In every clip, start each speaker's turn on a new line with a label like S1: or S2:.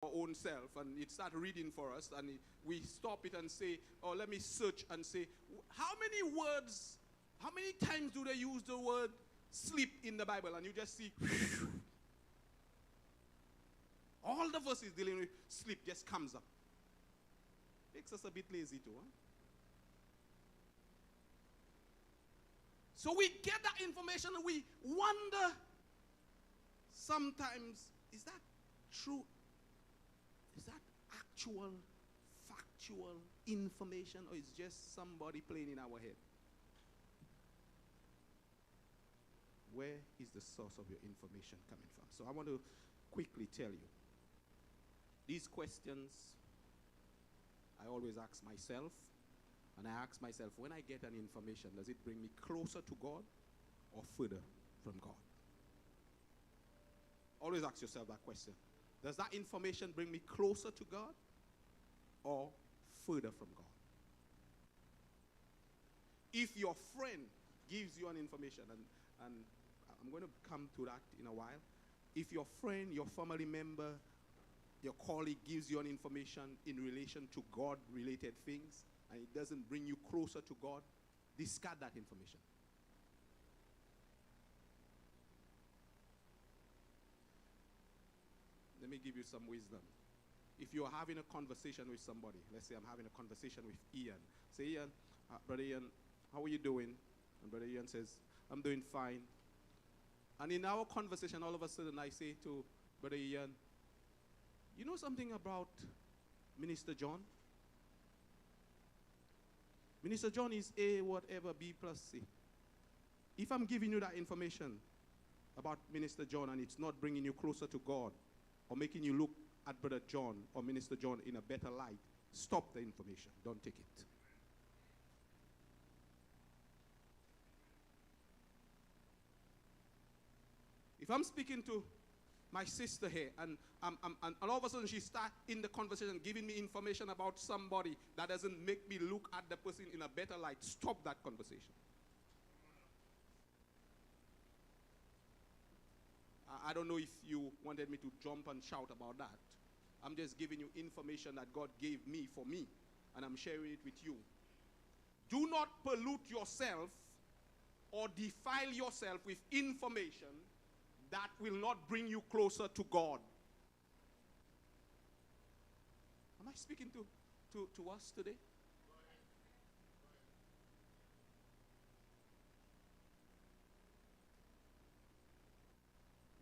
S1: our own self, and it starts reading for us, and we stop it and say, oh, let me search and say, how many words, how many times do they use the word sleep in the Bible? And you just see, all the verses dealing with sleep just comes up. Makes us a bit lazy too, huh? So we get that information and we wonder sometimes, is that true? Is that actual, factual information, or is just somebody playing in our head? Where is the source of your information coming from? So I want to quickly tell you. These questions I always ask myself, and I ask myself, when I get an information, does it bring me closer to God or further from God? Always ask yourself that question. Does that information bring me closer to God or further from God? If your friend gives you an information, and I'm going to come to that in a while. If your friend, your family member, your colleague gives you an information in relation to God-related things, and it doesn't bring you closer to God, discard that information. Let me give you some wisdom. If you're having a conversation with somebody, let's say I'm having a conversation with Ian. Say, Ian, Brother Ian, how are you doing? And Brother Ian says, I'm doing fine. And in our conversation, all of a sudden I say to Brother Ian, you know something about Minister John? Minister John is A whatever, B plus C. If I'm giving you that information about Minister John and it's not bringing you closer to God or making you look at Brother John or Minister John in a better light, stop the information. Don't take it. If I'm speaking to my sister here, and all of a sudden she starts in the conversation giving me information about somebody that doesn't make me look at the person in a better light, stop that conversation. I don't know if you wanted me to jump and shout about that. I'm just giving you information that God gave me for me, and I'm sharing it with you. Do not pollute yourself or defile yourself with information that will not bring you closer to God. Am I speaking to us today?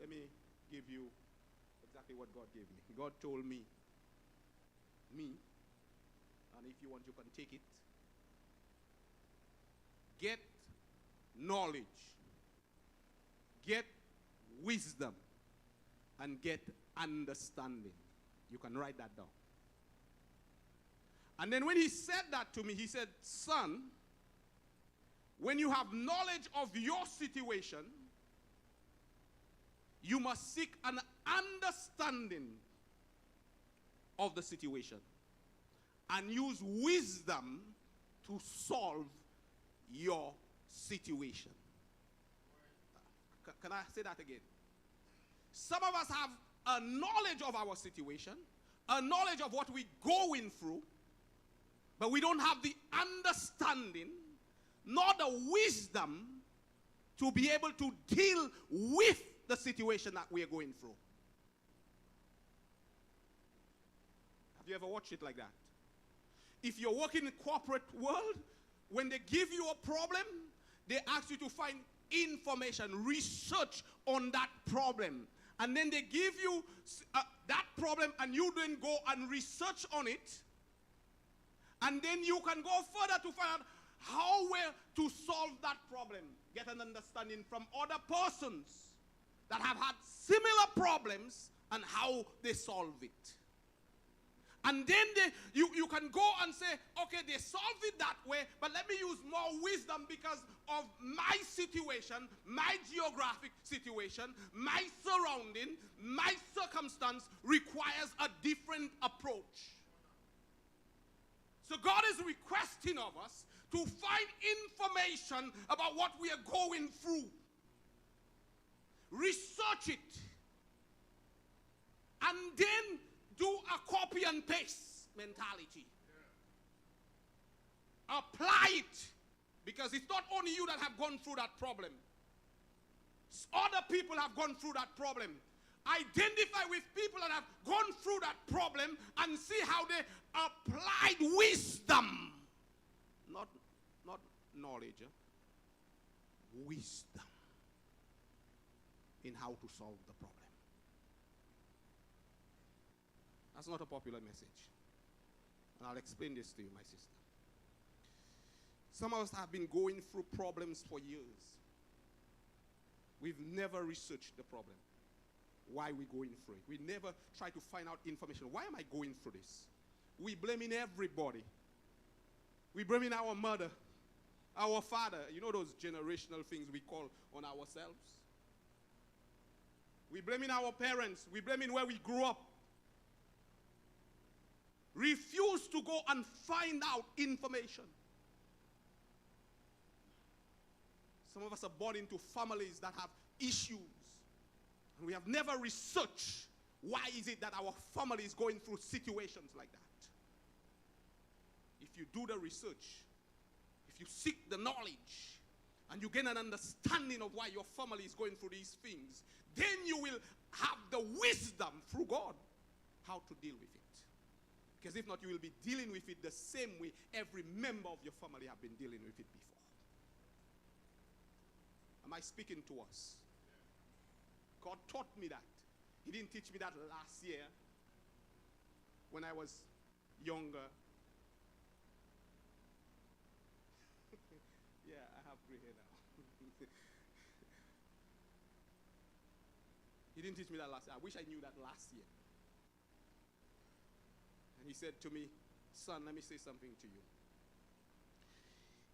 S1: Let me give you exactly what God gave me. God told me, and if you want, you can take it. Get knowledge, get wisdom, and get understanding. You can write that down. And then when he said that to me, he said, son, when you have knowledge of your situation, you must seek an understanding of the situation and use wisdom to solve your situation. Can I say that again? Some of us have a knowledge of our situation, a knowledge of what we're going through, but we don't have the understanding nor the wisdom to be able to deal with the situation that we are going through. Have you ever watched it like that? If you're working in the corporate world, when they give you a problem, they ask you to find information, research on that problem. And then they give you that problem and you then go and research on it. And then you can go further to find out how to solve that problem. Get an understanding from other persons that have had similar problems and how they solve it. And then you can go and say, okay, they solve it that way, but let me use more wisdom because of my situation, my geographic situation, my surrounding, my circumstance requires a different approach. So God is requesting of us to find information about what we are going through. Research it. And then do and pace mentality. Apply it. Because it's not only you that have gone through that problem. Other people have gone through that problem. Identify with people that have gone through that problem and see how they applied wisdom. Not knowledge. Wisdom in how to solve the problem. That's not a popular message. And I'll explain this to you, my sister. Some of us have been going through problems for years. We've never researched the problem. Why we're going through it. We never try to find out information. Why am I going through this? We blaming everybody. We blaming our mother, our father. You know those generational things we call on ourselves? We blaming our parents. We blaming where we grew up. Refuse to go and find out information. Some of us are born into families that have issues. And we have never researched why is it that our family is going through situations like that. If you do the research, if you seek the knowledge, and you gain an understanding of why your family is going through these things, then you will have the wisdom through God how to deal with it. Because if not, you will be dealing with it the same way every member of your family have been dealing with it before. Am I speaking to us? God taught me that. He didn't teach me that last year when I was younger. Yeah, I have gray hair now. He didn't teach me that last year. I wish I knew that last year. And he said to me, son, let me say something to you.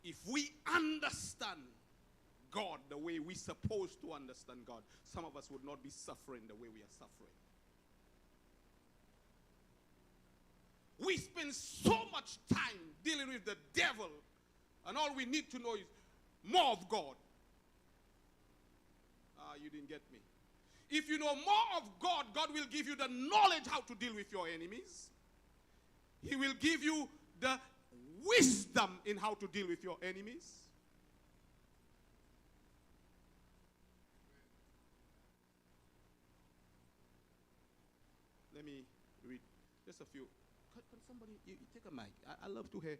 S1: If we understand God the way we're supposed to understand God, some of us would not be suffering the way we are suffering. We spend so much time dealing with the devil, and all we need to know is more of God. You didn't get me. If you know more of God, God will give you the knowledge how to deal with your enemies. He will give you the wisdom in how to deal with your enemies. Let me read just a few. Can somebody, you take a mic. I love to hear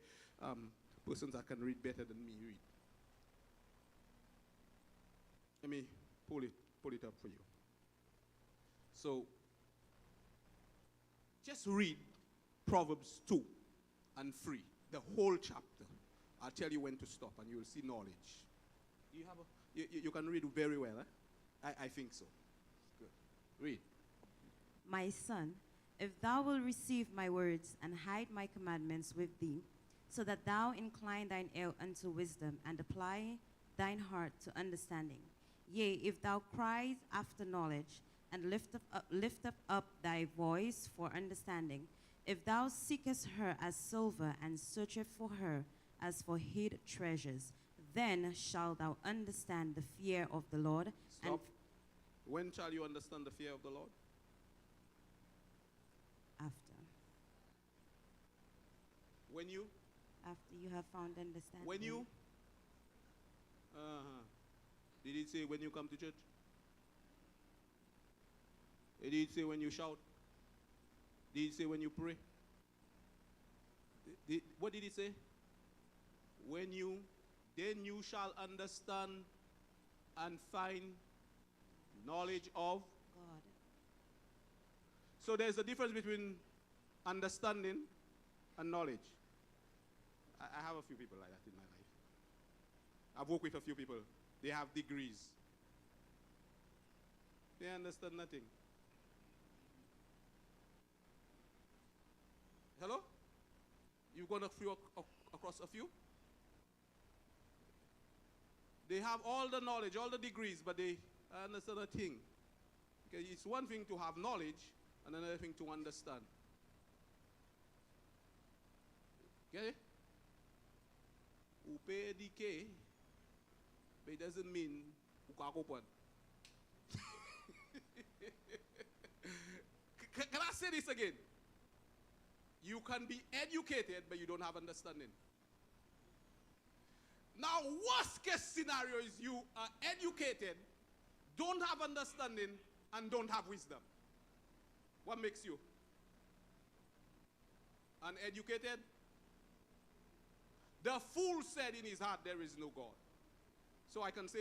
S1: persons that can read better than me read. Let me pull it up for you. So, just read Proverbs 2 and 3, the whole chapter. I'll tell you when to stop and you will see knowledge. You have you can read very well, eh? I think so. Good. Read.
S2: My son, if thou wilt receive my words and hide my commandments with thee, so that thou incline thine ear unto wisdom and apply thine heart to understanding. Yea, if thou cries after knowledge and lift up thy voice for understanding, if thou seekest her as silver and searchest for her as for hid treasures, then shalt thou understand the fear of the Lord.
S1: Stop. When shall you understand the fear of the Lord?
S2: After you have found understanding.
S1: When you? Did it say when you come to church? Did it say when you shout? Did it say when you pray? What did it say? Then you shall understand and find knowledge of
S2: God.
S1: So there's a difference between understanding and knowledge. I have a few people like that in my life. I've worked with a few people. They have degrees. They understand nothing. Hello? You've gone across a few? They have all the knowledge, all the degrees, but they understand a thing. Okay, it's one thing to have knowledge, and another thing to understand. Get it? Upedike, but it doesn't mean ukakopan. Can I say this again? can be educated, but you don't have understanding. Now, worst case scenario is you are educated, don't have understanding, and don't have wisdom. What makes you? Uneducated? The fool said in his heart, there is no God. So I can say